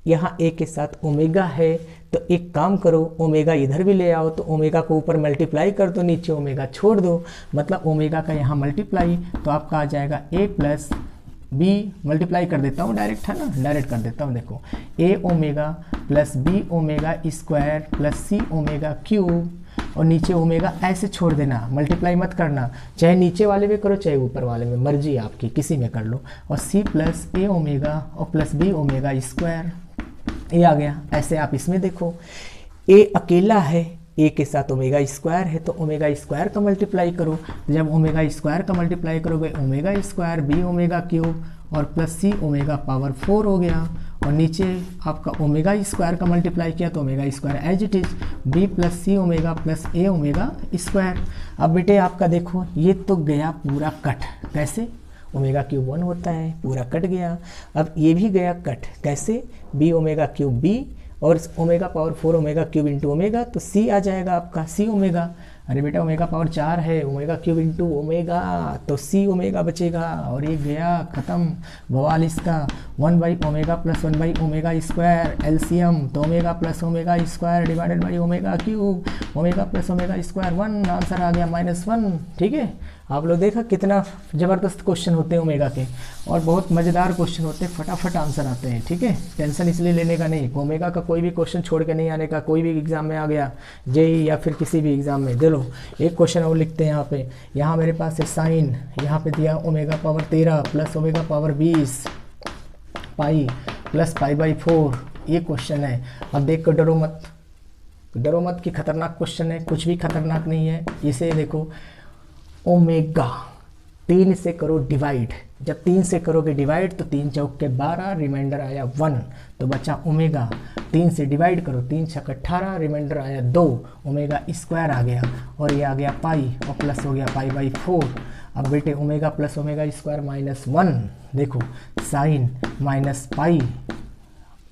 यहाँ a के साथ ओमेगा है, तो एक काम करो ओमेगा इधर भी ले आओ, तो ओमेगा को ऊपर मल्टीप्लाई कर दो, नीचे ओमेगा छोड़ दो, मतलब ओमेगा का यहाँ मल्टीप्लाई, तो आपका आ जाएगा a + b, मल्टीप्लाई कर देता हूँ डायरेक्ट, है ना, डायरेक्ट कर देता हूँ। देखो a omega + b omega square + c omega cube, और नीचे ओमेगा ऐसे छोड़ देना, मल्टीप्लाई मत करना, चाहे नीचे वाले में करो चाहे ऊपर वाले में, मर्जी आपकी, किसी में कर लो। और c + a ओमेगा और + b ओमेगा स्क्वायर, ये आ गया। ऐसे आप इसमें देखो a अकेला है, a के साथ ओमेगा स्क्वायर है, तो ओमेगा स्क्वायर का मल्टीप्लाई करो, जब ओमेगा स्क्वायर का मल्टीप्लाई करोगे omega square b omega cube और प्लस c ओमेगा पावर 4 हो गया, और नीचे आपका ओमेगा स्क्वायर का मल्टीप्लाई किया तो omega square as it is b + c omega + a omega square. अब बेटे आपका देखो ये तो गया पूरा कट, कैसे, ओमेगा क्यूब 1 होता है, पूरा कट गया। अब ये भी गया कट, कैसे, b ओमेगा क्यूब b और omega power 4 omega cube into omega, तो c आ जाएगा आपका c ओमेगा। अरे बेटा ओमेगा पावर 4 है, ओमेगा क्यूब इंटू ओमेगा, तो सी ओमेगा बचेगा और ये गया ख़त्म बवाल इसका। 1/ओमेगा प्लस 1/ओमेगा स्क्वायर एलसीएम, तो omega plus omega square divided by omega cube, omega plus omega square 1, answer आ गया -1। ठीक है, आप लोग देखा कितना ज़बरदस्त क्वेश्चन होते हैं ओमेगा के, और बहुत मज़ेदार क्वेश्चन होते हैं, फटाफट आंसर आते हैं। ठीक है, टेंशन इसलिए लेने का नहीं, ओमेगा का कोई भी क्वेश्चन छोड़ के नहीं आने का, कोई भी एग्जाम में आ गया जेई या फिर किसी भी एग्जाम में। चलो एक क्वेश्चन और लिखते हैं यहाँ पे। यहाँ मेरे पास है साइन, यहाँ पे दिया omega power 13 plus omega power 20 pi plus π/4, ये क्वेश्चन है। अब देख कर डरो मत, डरो मत कि खतरनाक क्वेश्चन है, कुछ भी खतरनाक नहीं है। इसे देखो, ओमेगा 3 से करो डिवाइड, जब 3 से करोगे डिवाइड तो 3 चौक के 12, रिमाइंडर आया 1, तो बचा ओमेगा। 3 से डिवाइड करो, 3 छक 18, रिमाइंडर आया 2, ओमेगा स्क्वायर आ गया, और ये आ गया पाई और प्लस हो गया π/4। अब बेटे ओमेगा प्लस ओमेगा स्क्वायर -1, देखो साइन माइनस पाई,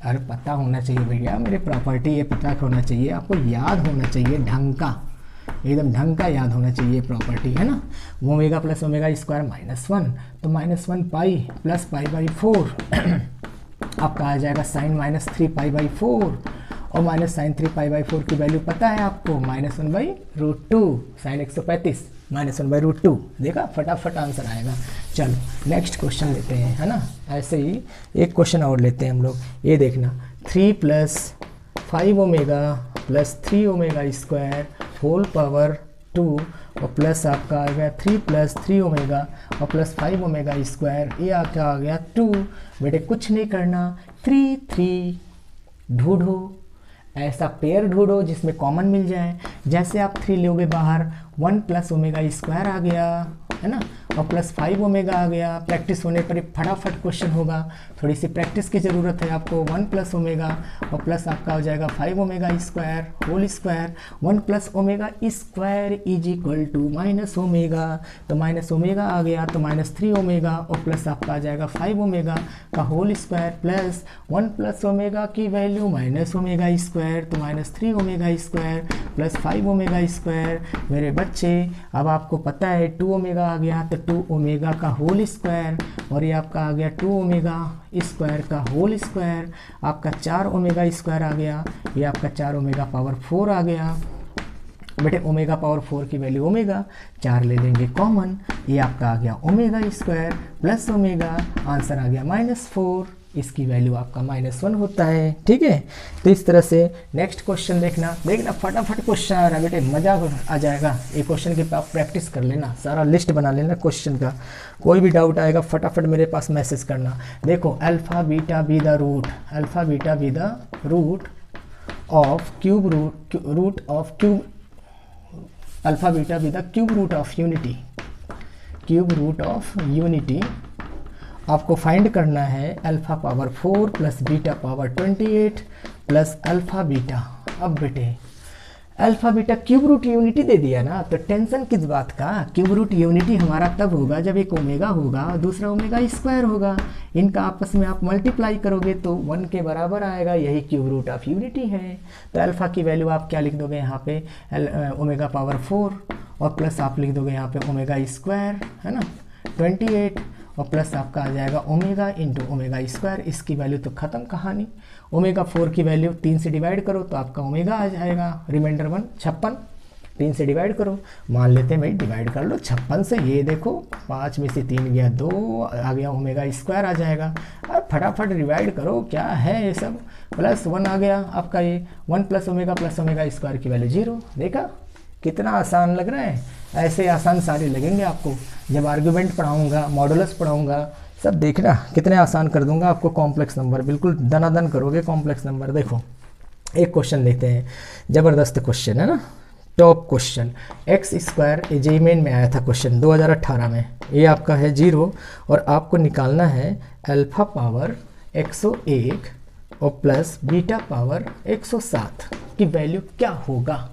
अरे पता होना चाहिए भैया मेरे प्रॉपर्टी, ये पता होना चाहिए आपको, याद होना चाहिए ढंग का, एकदम ढंग का याद होना चाहिए प्रॉपर्टी, है ना। ओमेगा प्लस ओमेगा स्क्वायर -1, तो -1 पाई प्लस π/4 आपका आ जाएगा साइन -3 π/4, और माइनस साइन 3 π/4 की वैल्यू पता है आपको, -1/√2, साइन 135 -1/√2। देखा, फटाफट आंसर आएगा। चलो नेक्स्ट क्वेश्चन लेते हैं, है ना। ऐसे ही एक क्वेश्चन और लेते हैं हम लोग, ये देखना 3 + 5 omega plus 3 omega square whole power 2, और प्लस आपका आ गया 3 + 3 ओमेगा और प्लस 5 ओमेगा स्क्वायर, ये आपका आ गया 2। बेटे कुछ नहीं करना, 3 3 ढूंढो, ऐसा पेयर ढूंढो जिसमें कॉमन मिल जाए। जैसे आप 3 लोगे बाहर, 1 + ओमेगा स्क्वायर आ गया, है ना, और प्लस 5 ओमेगा आ गया। प्रैक्टिस होने पर फटाफट क्वेश्चन होगा, थोड़ी सी प्रैक्टिस की ज़रूरत है आपको। 1 + ओमेगा और प्लस आपका हो जाएगा 5 omega square whole square, 1 + omega square is equal to minus omega, तो माइनस ओमेगा आ गया, तो -3 ओमेगा और प्लस आपका आ जाएगा 5 ओमेगा का होल स्क्वायर, प्लस 1 + ओमेगा की वैल्यू माइनस ओमेगा स्क्वायर, तो -3 omega square plus 5 omega square. मेरे बच्चे अब आपको पता है 2 ओमेगा आ गया, तो 2 ओमेगा का होल स्क्वायर, और ये आपका आ गया 2 ओमेगा स्क्वायर का होल स्क्वायर, आपका 4 ओमेगा स्क्वायर आ गया, ये आपका 4 ओमेगा पावर 4 आ गया। बेटे ओमेगा पावर 4 की वैल्यू ओमेगा, 4 ले लेंगे कॉमन, ये आपका आ गया omega square plus omega, answer आ गया -4, इसकी वैल्यू आपका -1 होता है। ठीक है, तो इस तरह से नेक्स्ट क्वेश्चन देखना फटाफट क्वेश्चन आ रहा है बेटे, मजा आ जाएगा। ये क्वेश्चन की आप प्रैक्टिस कर लेना, सारा लिस्ट बना लेना क्वेश्चन का, कोई भी डाउट आएगा फटाफट मेरे पास मैसेज करना। देखो alpha beta be the root, alpha beta be the root of cube root of cube, alpha beta be the cube root of unity, cube root of unity. आपको फाइंड करना है alpha power 4 plus beta power 28 plus alpha beta. अब बेटे alpha beta cube root unity दे दिया ना, तो tension किस बात का। क्यूब रूट यूनिटी हमारा तब होगा जब एक ओमेगा होगा और दूसरा ओमेगा स्क्वायर होगा, इनका आपस में आप मल्टीप्लाई करोगे तो 1 के बराबर आएगा, यही क्यूब रूट ऑफ यूनिटी है। तो अल्फा की वैल्यू आप क्या लिख दोगे यहाँ पे, ओमेगा पावर 4 और प्लस आप लिख दोगे यहाँ पे ओमेगा स्क्वायर, है ना 28, और प्लस आपका आ जाएगा ओमेगा इंटू ओमेगा स्क्वायर। इसकी वैल्यू तो ख़त्म कहानी। ओमेगा 4 की वैल्यू 3 से डिवाइड करो तो आपका ओमेगा आ जाएगा, रिमाइंडर 1 56, 3 से डिवाइड करो, मान लेते हैं भाई डिवाइड कर लो 56 से, ये देखो 5 में से 3 गया 2 आ गया, ओमेगा स्क्वायर आ जाएगा। और फटाफट डिवाइड करो, क्या है ये सब, प्लस 1 आ गया आपका, ये 1 + ओमेगा प्लस ओमेगा स्क्वायर की वैल्यू 0। देखा कितना आसान लग रहा है, ऐसे आसान सारे लगेंगे आपको जब आर्गुमेंट पढ़ाऊंगा, मॉडुलस पढ़ाऊंगा, सब देखना कितने आसान कर दूंगा आपको। कॉम्प्लेक्स नंबर बिल्कुल दनादन करोगे कॉम्प्लेक्स नंबर। देखो एक क्वेश्चन लेते हैं, ज़बरदस्त क्वेश्चन है ना, top question, x² JEE main में आया था क्वेश्चन 2018 में, ये आपका है 0 और आपको निकालना है अल्फा पावर 101 और प्लस बीटा पावर 107 की वैल्यू क्या होगा।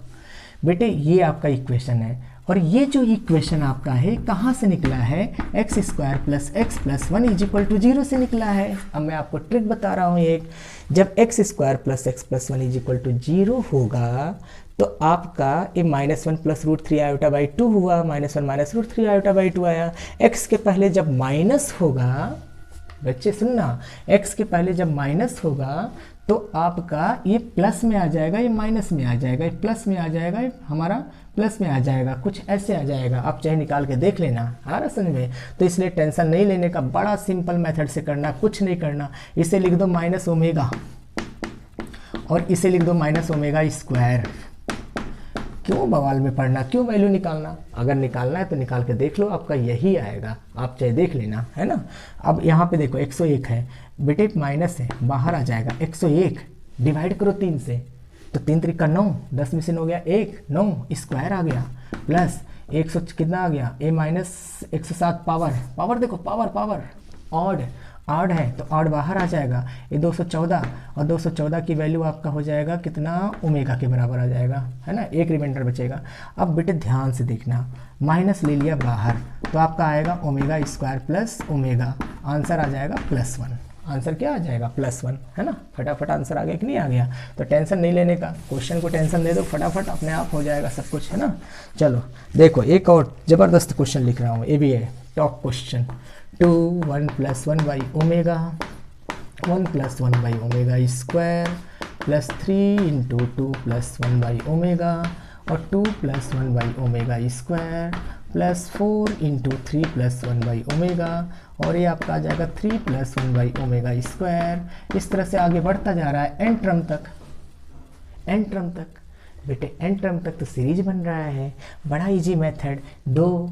बेटे ये आपका इक्वेशन है, और ये जो इक्वेशन आपका है कहाँ से निकला है, x² + x + 1 = 0 से निकला है। अब मैं आपको ट्रिक बता रहा हूँ एक, जब x² + x + 1 = 0 होगा तो आपका ये -1 प्लस √3 आयोटा बाई 2 हुआ, -1 माइनस √3 आयोटा बाई 2 आया। x के पहले जब माइनस होगा, बच्चे सुनना, x के पहले जब माइनस होगा तो आपका ये प्लस में आ जाएगा, ये माइनस में आ जाएगा, ये प्लस में आ जाएगा, ये हमारा प्लस में आ जाएगा, कुछ ऐसे आ जाएगा। आप चाहे निकाल के देख लेना, आ रहा समझ में। तो इसलिए टेंशन नहीं लेने का, बड़ा सिंपल मेथड से करना, कुछ नहीं करना। इसे लिख दो माइनस ओमेगा और इसे लिख दो माइनस ओमेगा स्क्वायर। क्यों बवाल में पढ़ना, क्यों वैल्यू निकालना? अगर निकालना है तो निकाल के देख लो, आपका यही आएगा, आप चाहे देख लेना, है ना। अब यहाँ पे देखो 101 है बेटे, माइनस है, बाहर आ जाएगा 101, डिवाइड करो 3 से, तो 3 3 का 9, 10 में से 9 गया 1, 9 स्क्वायर आ गया, प्लस 100 कितना आ गया, a माइनस 107 पावर देखो, पावर ऑड है तो ऑड बाहर आ जाएगा, ये 214 और 214 की वैल्यू आपका हो जाएगा कितना, ओमेगा के बराबर आ जाएगा, है ना। एक रिमाइंडर बचेगा। अब बेटे ध्यान से देखना, माइनस ले लिया बाहर तो आपका आएगा omega square plus omega, answer आ जाएगा +1। आंसर क्या आ जाएगा, +1, है ना। फटाफट आंसर आ गया कि नहीं आ गया? तो टेंशन नहीं लेने का, क्वेश्चन को टेंशन दे दो, फटाफट अपने आप हो जाएगा सब कुछ, है ना। चलो देखो एक और ज़बरदस्त क्वेश्चन लिख रहा हूँ, ये भी है top question. 2 1 + 1 by omega, 1 + 1 by omega square plus 3 × 2 + 1 by omega और 2 + 1 by omega square plus 4 × 3 + 1 by omega और ये आपका आ जाएगा 3 + 1 बाई ओमेगा स्क्वायर। इस तरह से आगे बढ़ता जा रहा है एन टर्म तक। बेटे एन टर्म तक तो सीरीज बन रहा है, बड़ा इजी मेथड, 2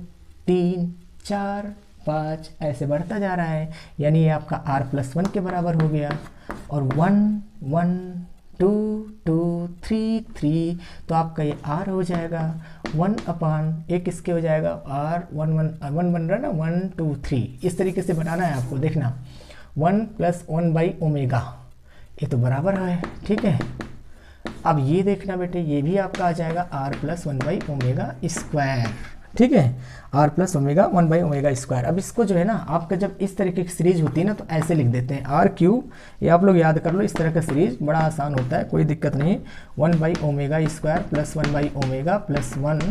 3 4 5 ऐसे बढ़ता जा रहा है, यानी ये आपका r+1 के बराबर हो गया और 1 1 2 2 3 3, तो आपका ये r हो जाएगा 1/1 किसके हो जाएगा, r 1 बन रहा है ना, 1 2 3, इस तरीके से बनाना है आपको, देखना 1 + 1 बाई ओमेगा, ये तो बराबर है, ठीक है। अब ये देखना बेटे, ये भी आपका आ जाएगा r+1 बाई ओमेगा स्क्वायर, ठीक है, r+1 बाई ओमेगा स्क्वायर। अब इसको जो है ना, आपका जब इस तरीके की सीरीज होती है ना तो ऐसे लिख देते हैं r3, ये आप लोग याद कर लो, इस तरह का सीरीज बड़ा आसान होता है, कोई दिक्कत नहीं। 1 by omega square plus 1 by omega plus 1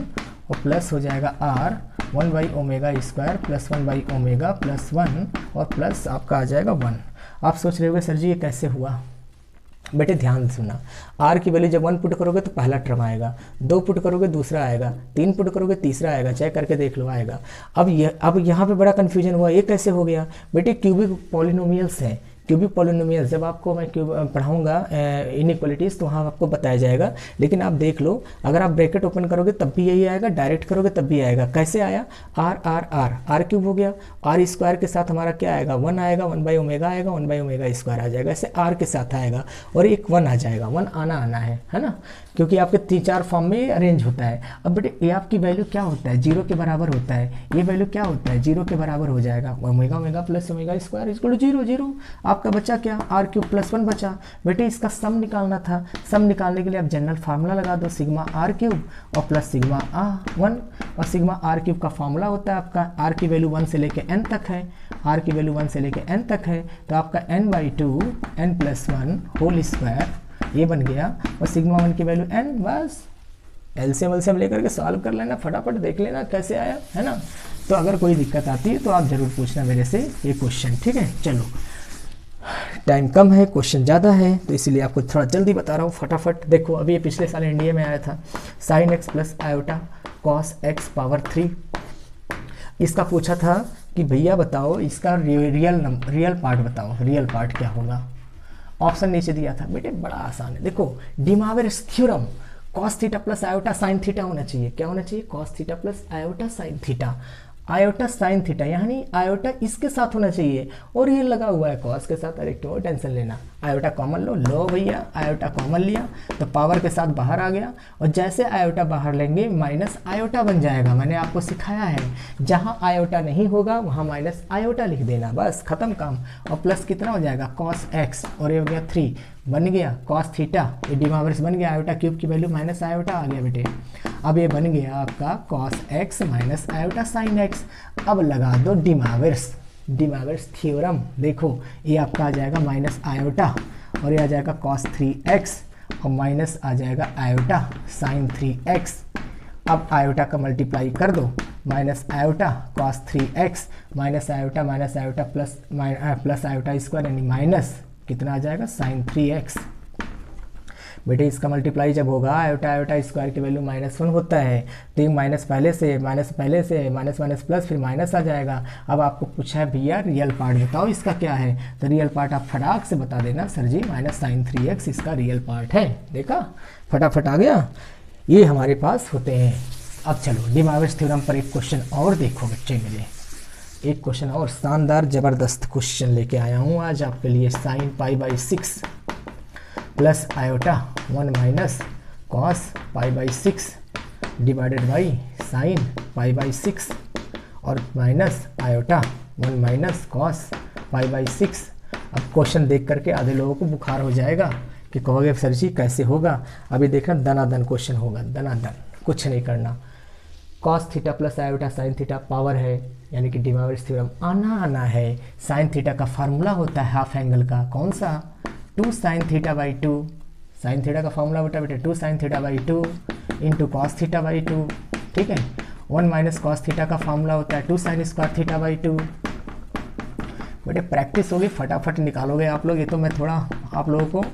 और प्लस हो जाएगा r 1 by omega square plus 1 by omega plus 1 और प्लस आपका आ जाएगा 1। आप सोच रहे होगे सर जी ये कैसे हुआ? बेटे ध्यान सुनना, r की वैल्यू जब 1 पुट करोगे तो पहला टर्म आएगा, 2 पुट करोगे दूसरा आएगा, 3 पुट करोगे तीसरा आएगा, चेक करके देख लो आएगा। अब यहाँ पे बड़ा कन्फ्यूजन हुआ, ये कैसे हो गया? बेटे क्यूबिक पॉलिनोमियल्स हैं, क्यूबिक पॉलिनोमियल्स जब आपको मैं पढ़ाऊंगा इनइक्वालिटीज़ तो वहाँ आपको बताया जाएगा, लेकिन आप देख लो, अगर आप ब्रैकेट ओपन करोगे तब भी यही आएगा, डायरेक्ट करोगे तब भी आएगा। कैसे आया? r क्यूब हो गया, r स्क्वायर के साथ हमारा क्या आएगा, 1 आएगा, 1 बाई ओमेगा आएगा, 1 बाई ओमेगा स्क्वायर आ जाएगा, ऐसे r के साथ आएगा और एक 1 आ जाएगा, 1 आना है ना, क्योंकि आपके 3-4 फॉर्म में अरेंज होता है। अब बेटे ये आपकी वैल्यू क्या होता है, 0 के बराबर होता है, ये वैल्यू क्या होता है, 0 के बराबर हो जाएगा, omega plus omega square equal to 0 आपका बचा क्या, r³ + 1 बचा। बेटे इसका सम निकालना था, सम निकालने के लिए आप जनरल फार्मूला लगा दो, सिग्मा r³ और प्लस सिग्मा r1, और सिग्मा r³ का फार्मूला होता है आपका, r की वैल्यू 1 से लेके n तक है, r की वैल्यू 1 से लेके n तक है, तो आपका n/2 n + 1 होल स्क्वायर ये बन गया, और सिग्मा 1 की वैल्यू n, बस एलसीएम लेकर के सॉल्व कर लेना, फटाफट देख लेना कैसे आया, है ना। तो अगर कोई दिक्कत आती है तो आप ज़रूर पूछना मेरे से ये क्वेश्चन, ठीक है। चलो टाइम कम है, क्वेश्चन ज़्यादा है, तो इसीलिए आपको थोड़ा जल्दी बता रहा हूँ, फटाफट देखो। अभी ये पिछले साल एनडीए में आया था, sin x + iota cos x power 3, इसका पूछा था कि भैया बताओ इसका रियल पार्ट बताओ, रियल पार्ट क्या होगा। ऑप्शन नीचे दिया था, बेटे बड़ा आसान है, देखो de Moivre's theorem, cos theta plus iota sine theta होना चाहिए, क्या होना चाहिए, cos theta plus iota sine theta, iota sine theta, यानी आयोटा इसके साथ होना चाहिए और ये लगा हुआ है कॉस के साथ। अरे क्यों टेंशन लेना, आयोटा कॉमन लो भैया, आयोटा कॉमन लिया तो पावर के साथ बाहर आ गया, और जैसे आयोटा बाहर लेंगे माइनस आयोटा बन जाएगा। मैंने आपको सिखाया है, जहाँ आयोटा नहीं होगा वहाँ माइनस आयोटा लिख देना, बस खत्म काम। और प्लस कितना हो जाएगा, cos x, और ये हो गया 3 बन गया cos थीटा, ये डी मोइरेस बन गया, आयोटा क्यूब की वैल्यू माइनस आयोटा आ गया बेटे। अब ये बन गया आपका cos x minus iota sine x। अब लगा दो डी मोइरेस थ्योरम, देखो ये आपका आ जाएगा माइनस आयोटा और ये आ जाएगा cos 3x और माइनस आ जाएगा आयोटा साइन 3x। अब आयोटा का मल्टीप्लाई कर दो, minus iota cos 3x minus iota plus iota square यानी माइनस कितना आ जाएगा साइन 3x। बेटे इसका मल्टीप्लाई जब होगा आयोटा स्क्वायर की वैल्यू -1 होता है, तो ये माइनस पहले से माइनस प्लस फिर माइनस आ जाएगा। अब आपको पूछा है भैया रियल पार्ट बताओ इसका क्या है, तो रियल पार्ट आप फटाक से बता देना सर जी माइनस साइन 3x इसका रियल पार्ट है। देखा फटाफट आ गया, ये हमारे पास होते हैं। अब चलो डी मार्विस थ्योरम पर एक क्वेश्चन और देखो बच्चे, मेरे एक क्वेश्चन और शानदार ज़बरदस्त क्वेश्चन लेके आया हूँ आज आपके लिए। Sine π/6 plus iota 1 minus cos π/6 divided by sine π/6 और माइनस आयोटा 1 माइनस कॉस π/6। अब क्वेश्चन देख करके आधे लोगों को बुखार हो जाएगा कि कहोगे सर जी कैसे होगा। अभी देखना दनादन क्वेश्चन होगा, दनादन, कुछ नहीं करना। Cos theta plus iota sine theta power है, यानी कि डी मार्विस थ्योरम आना है। साइन थीटा का फार्मूला होता है हाफ एंगल का, कौन सा 2 sine theta by 2। Sine theta का फॉर्मूला होता है बेटे 2 sine theta by 2 into cos theta by 2, ठीक है। 1 माइनस कॉस थीटा का फॉर्मूला होता है 2 साइन स्क्वायर थीटा बाई 2। बेटे प्रैक्टिस होगी, फटाफट निकालोगे आप लोग। ये तो मैं थोड़ा आप लोगों को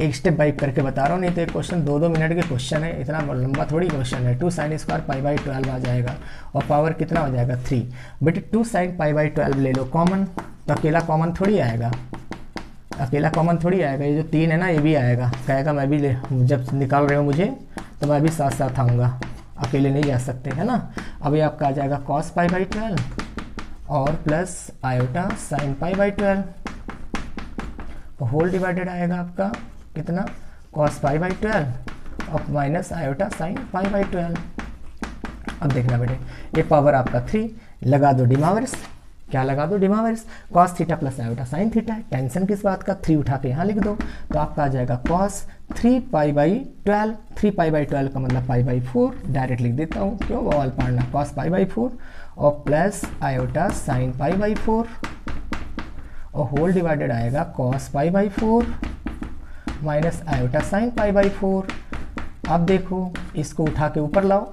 एक स्टेप बाई करके बता रहा हूँ, नहीं तो एक क्वेश्चन 2-2 मिनट के क्वेश्चन है, इतना लंबा थोड़ी क्वेश्चन है। 2 साइन स्क्वायर π/12 आ जाएगा और पावर कितना हो जाएगा 3। बेटे 2 साइन π/12 ले लो कॉमन, तो अकेला कॉमन थोड़ी आएगा, अकेला कॉमन थोड़ी आएगा। ये जो 3 है ना ये भी आएगा, कहेगा मैं भी ले, जब निकाल रहे हो मुझे तो मैं भी साथ साथ आऊँगा, अकेले नहीं जा सकते, है ना। अभी आपका आ जाएगा कॉस π/12 और plus iota sine π/12 whole divided आएगा आपका कितना कॉस π/12 और माइनस आयोटा साइन π/12। अब देखना बेटे ये पावर आपका 3 लगा दो डिमावर्स, क्या लगा दो de Moivre's, cos theta plus iota sine theta है, टेंशन किस बात का, 3 उठा के यहाँ लिख दो, तो आपका आ जाएगा कॉस 3π/12। 3π/12 का मतलब π/4, डायरेक्ट लिख देता हूँ, क्यों बवाल पाड़ना, कॉस π/4 और प्लस आयोटा साइन π/4 और होल डिवाइडेड आएगा कॉस π/4 माइनस आयोटा साइन π/4। अब देखो इसको उठा के ऊपर लाओ,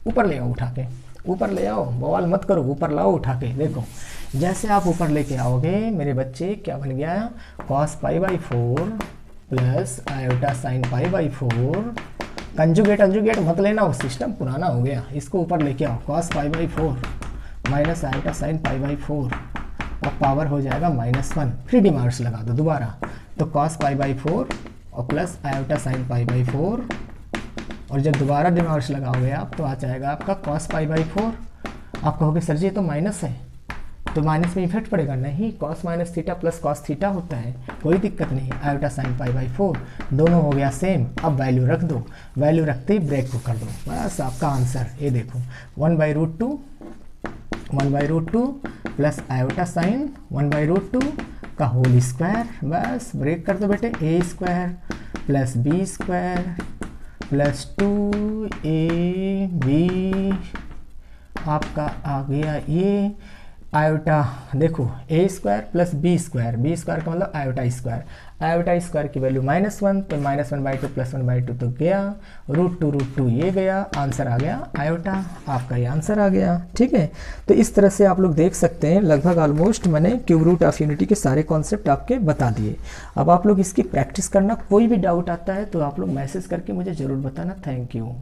ऊपर ले आओ, उठा के ऊपर ले आओ, बवाल मत करो, ऊपर लाओ उठा के। देखो जैसे आप ऊपर लेके आओगे मेरे बच्चे क्या बन गया, cos π/4 plus iota sine π/4। Conjugate मत लेना, वो सिस्टम पुराना हो गया, इसको ऊपर लेके आओ, कॉस π/4 माइनस आयोटा साइन π/4 और पावर हो जाएगा -1। फिर डिमार्स लगा दो दोबारा, तो कॉस π/4 और प्लस आयोटा साइन π/4 और जब दोबारा डिमार्स लगाओगे आप तो आ जाएगा आपका कॉस π/4। आप कहोगे सर जी ये तो माइनस है, तो माइनस में इफेक्ट पड़ेगा, नहीं, cos minus theta plus cos theta होता है, कोई दिक्कत नहीं। आयोटा साइन π/4 दोनों हो गया सेम। अब वैल्यू रख दो, वैल्यू रखते ही ब्रेक को कर दो, बस आपका आंसर ये देखो 1/√2 प्लस आयोटा साइन 1/√2 का होल स्क्वायर, बस ब्रेक कर दो बेटे, a square plus b square plus 2ab आपका आ गया ये आयोटा। देखो a square plus b square, b square का मतलब आयोटा स्क्वायर की वैल्यू -1, तो -1/2 प्लस 1/2 तो गया, √2 ये गया, आंसर आ गया आयोटा, आपका ये आंसर आ गया, ठीक है। तो इस तरह से आप लोग देख सकते हैं, लगभग ऑलमोस्ट मैंने क्यूब रूट ऑफ यूनिटी के सारे कॉन्सेप्ट आपके बता दिए। अब आप लोग इसकी प्रैक्टिस करना, कोई भी डाउट आता है तो आप लोग मैसेज करके मुझे ज़रूर बताना। Thank you.